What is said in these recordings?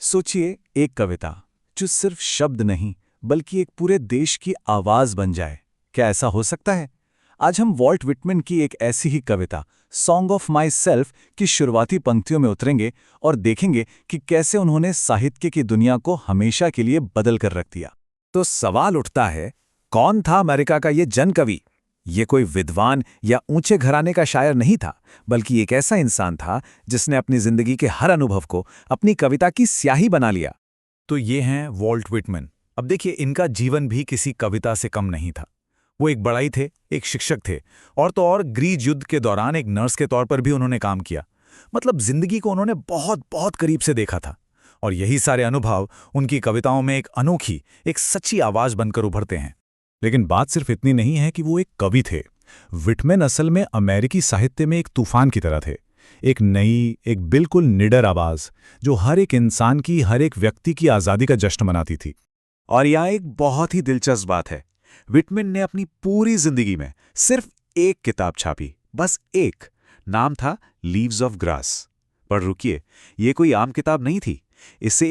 सोचिए, एक कविता जो सिर्फ शब्द नहीं बल्कि एक पूरे देश की आवाज बन जाए। क्या ऐसा हो सकता है? आज हम वॉल्ट विटमैन की एक ऐसी ही कविता सॉन्ग ऑफ माई सेल्फ की शुरुआती पंक्तियों में उतरेंगे और देखेंगे कि कैसे उन्होंने साहित्य की दुनिया को हमेशा के लिए बदल कर रख दिया। तो सवाल उठता है, कौन था अमेरिका का ये जन कवि? ये कोई विद्वान या ऊंचे घराने का शायर नहीं था, बल्कि एक ऐसा इंसान था जिसने अपनी जिंदगी के हर अनुभव को अपनी कविता की स्याही बना लिया। तो ये हैं वॉल्ट विटमैन। अब देखिए, इनका जीवन भी किसी कविता से कम नहीं था। वो एक बड़ाई थे, एक शिक्षक थे, और तो और ग्रीज युद्ध के दौरान एक नर्स के तौर पर भी उन्होंने काम किया। मतलब जिंदगी को उन्होंने बहुत बहुत करीब से देखा था, और यही सारे अनुभव उनकी कविताओं में एक अनोखी, एक सच्ची आवाज बनकर उभरते हैं। लेकिन बात सिर्फ इतनी नहीं है कि वो एक कवि थे। विटमैन असल में अमेरिकी साहित्य में एक तूफान की तरह थे। एक नई, एक बिल्कुल निडर आवाज जो हर एक इंसान की, हर एक व्यक्ति की आज़ादी का जश्न मनाती थी। और यहाँ एक बहुत ही दिलचस्प बात है, विटमैन ने अपनी पूरी जिंदगी में सिर्फ एक किताब छापी, बस एक। नाम था लीव्स ऑफ ग्रास। पर रुकिए, ये कोई आम किताब नहीं थी। इसे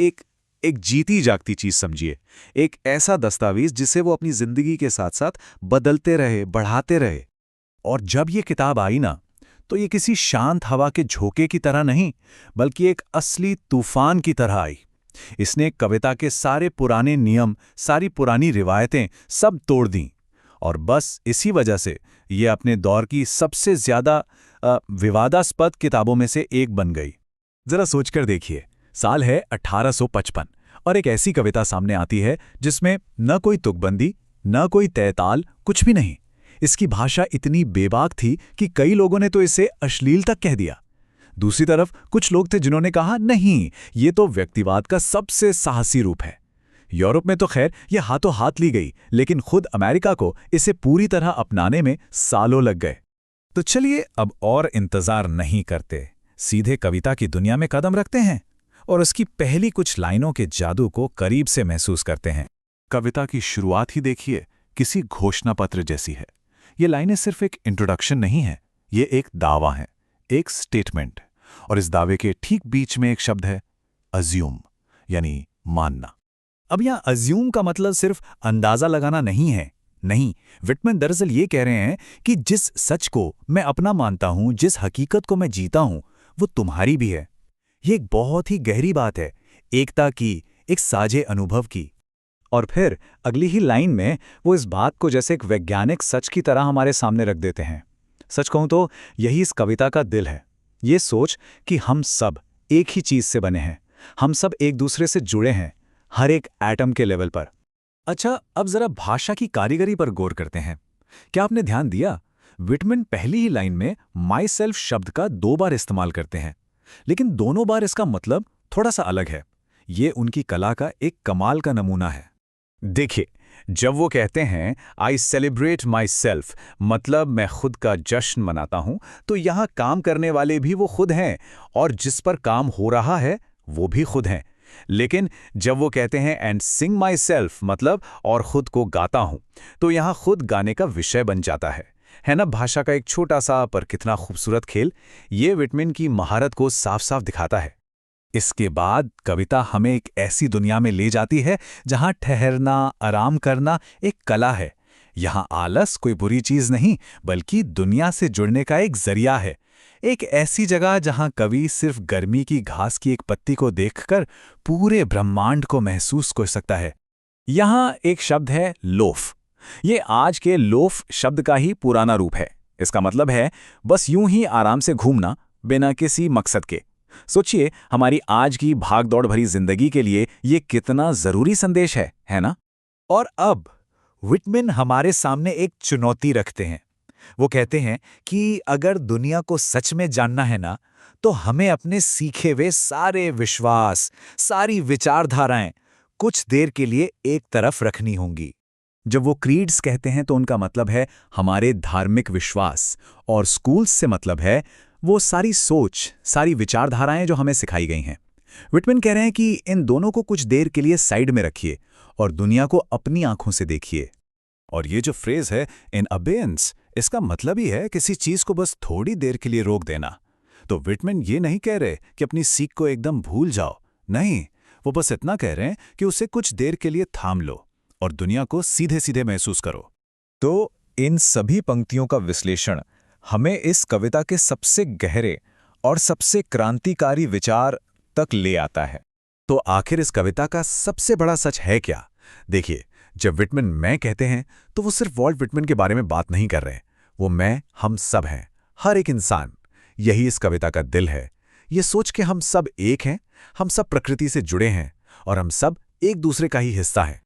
एक जीती जागती चीज समझिए, एक ऐसा दस्तावेज जिसे वो अपनी जिंदगी के साथ साथ बदलते रहे, बढ़ाते रहे। और जब ये किताब आई ना, तो ये किसी शांत हवा के झोंके की तरह नहीं, बल्कि एक असली तूफान की तरह आई। इसने कविता के सारे पुराने नियम, सारी पुरानी रिवायतें सब तोड़ दीं, और बस इसी वजह से ये अपने दौर की सबसे ज्यादा विवादास्पद किताबों में से एक बन गई। जरा सोचकर देखिए, साल है 1855 और एक ऐसी कविता सामने आती है जिसमें न कोई तुकबंदी, न कोई तयताल, कुछ भी नहीं। इसकी भाषा इतनी बेबाक थी कि कई लोगों ने तो इसे अश्लील तक कह दिया। दूसरी तरफ कुछ लोग थे जिन्होंने कहा, नहीं, ये तो व्यक्तिवाद का सबसे साहसी रूप है। यूरोप में तो खैर ये हाथों हाथ ली गई, लेकिन खुद अमेरिका को इसे पूरी तरह अपनाने में सालों लग गए। तो चलिए अब और इंतजार नहीं करते, सीधे कविता की दुनिया में कदम रखते हैं और उसकी पहली कुछ लाइनों के जादू को करीब से महसूस करते हैं। कविता की शुरुआत ही देखिए, किसी घोषणा पत्र जैसी है। ये लाइनें सिर्फ एक इंट्रोडक्शन नहीं है, ये एक दावा है, एक स्टेटमेंट। और इस दावे के ठीक बीच में एक शब्द है, अज्यूम, यानी मानना। अब यहाँ अज्यूम का मतलब सिर्फ अंदाजा लगाना नहीं है। नहीं, विटमैन दरअसल ये कह रहे हैं कि जिस सच को मैं अपना मानता हूं, जिस हकीकत को मैं जीता हूं, वो तुम्हारी भी है। ये एक बहुत ही गहरी बात है, एकता की, एक साझे अनुभव की। और फिर अगली ही लाइन में वो इस बात को जैसे एक वैज्ञानिक सच की तरह हमारे सामने रख देते हैं। सच कहूं तो यही इस कविता का दिल है, ये सोच कि हम सब एक ही चीज से बने हैं, हम सब एक दूसरे से जुड़े हैं, हर एक एटम के लेवल पर। अच्छा, अब जरा भाषा की कारीगरी पर गौर करते हैं। क्या आपने ध्यान दिया, विटमैन पहली ही लाइन में माई सेल्फ शब्द का 2 बार इस्तेमाल करते हैं, लेकिन दोनों बार इसका मतलब थोड़ा सा अलग है। ये उनकी कला का एक कमाल का नमूना है। देखिए, जब वो कहते हैं आई सेलिब्रेट माई सेल्फ, मतलब मैं खुद का जश्न मनाता हूं, तो यहां काम करने वाले भी वो खुद हैं और जिस पर काम हो रहा है वो भी खुद हैं। लेकिन जब वो कहते हैं एंड सिंग माई सेल्फ, मतलब और खुद को गाता हूं, तो यहां खुद गाने का विषय बन जाता है ना। भाषा का एक छोटा सा पर कितना खूबसूरत खेल, ये विटमैन की महारत को साफ साफ दिखाता है। इसके बाद कविता हमें एक ऐसी दुनिया में ले जाती है जहां ठहरना, आराम करना एक कला है। यहां आलस कोई बुरी चीज नहीं, बल्कि दुनिया से जुड़ने का एक जरिया है। एक ऐसी जगह जहां कवि सिर्फ गर्मी की घास की एक पत्ती को देखकर पूरे ब्रह्मांड को महसूस कर सकता है। यहां एक शब्द है लोफ। ये आज के लोफ शब्द का ही पुराना रूप है। इसका मतलब है बस यूं ही आराम से घूमना, बिना किसी मकसद के। सोचिए, हमारी आज की भागदौड़ भरी जिंदगी के लिए ये कितना जरूरी संदेश है ना। और अब विटमैन हमारे सामने एक चुनौती रखते हैं। वो कहते हैं कि अगर दुनिया को सच में जानना है ना, तो हमें अपने सीखे हुए सारे विश्वास, सारी विचारधाराएं कुछ देर के लिए एक तरफ रखनी होंगी। जब वो क्रीड्स कहते हैं तो उनका मतलब है हमारे धार्मिक विश्वास, और स्कूल्स से मतलब है वो सारी सोच, सारी विचारधाराएं जो हमें सिखाई गई हैं। विटमैन कह रहे हैं कि इन दोनों को कुछ देर के लिए साइड में रखिए और दुनिया को अपनी आंखों से देखिए। और ये जो फ्रेज है इन अबेयंस, इसका मतलब ही है किसी चीज को बस थोड़ी देर के लिए रोक देना। तो विटमैन ये नहीं कह रहे कि अपनी सीख को एकदम भूल जाओ, नहीं, वो बस इतना कह रहे हैं कि उसे कुछ देर के लिए थाम लो और दुनिया को सीधे सीधे महसूस करो। तो इन सभी पंक्तियों का विश्लेषण हमें इस कविता के सबसे गहरे और सबसे क्रांतिकारी विचार तक ले आता है। तो आखिर इस कविता का सबसे बड़ा सच है क्या? देखिए, जब विटमैन मैं कहते हैं तो वो सिर्फ वॉल्ट विटमैन के बारे में बात नहीं कर रहे। वो मैं, हम सब हैं, हर एक इंसान। यही इस कविता का दिल है। ये सोच के हम सब एक हैं, हम सब प्रकृति से जुड़े हैं और हम सब एक दूसरे का ही हिस्सा हैं।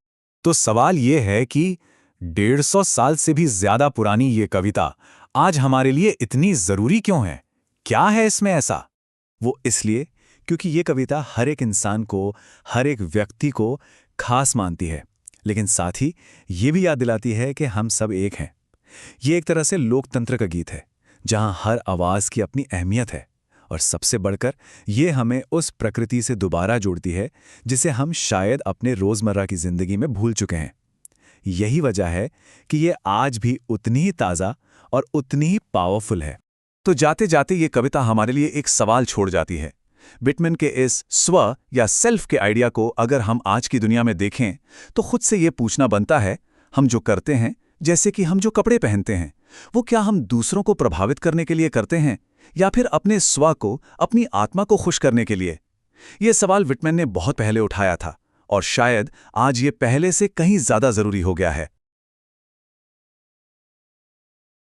तो सवाल ये है कि 150 साल से भी ज्यादा पुरानी ये कविता आज हमारे लिए इतनी जरूरी क्यों है? क्या है इसमें ऐसा? वो इसलिए क्योंकि ये कविता हर एक इंसान को, हर एक व्यक्ति को खास मानती है, लेकिन साथ ही ये भी याद दिलाती है कि हम सब एक हैं। ये एक तरह से लोकतंत्र का गीत है, जहां हर आवाज की अपनी अहमियत है, और सबसे बढ़कर ये हमें उस प्रकृति से दोबारा जोड़ती है जिसे हम शायद अपने रोजमर्रा की जिंदगी में भूल चुके हैं। यही वजह है कि ये आज भी उतनी ही ताज़ा और उतनी ही पावरफुल है। तो जाते जाते ये कविता हमारे लिए एक सवाल छोड़ जाती है। विटमैन के इस स्व या सेल्फ के आइडिया को अगर हम आज की दुनिया में देखें तो खुद से ये पूछना बनता है, हम जो करते हैं, जैसे कि हम जो कपड़े पहनते हैं, वो क्या हम दूसरों को प्रभावित करने के लिए करते हैं या फिर अपने स्व को, अपनी आत्मा को खुश करने के लिए? ये सवाल विटमैन ने बहुत पहले उठाया था और शायद आज ये पहले से कहीं ज्यादा जरूरी हो गया है।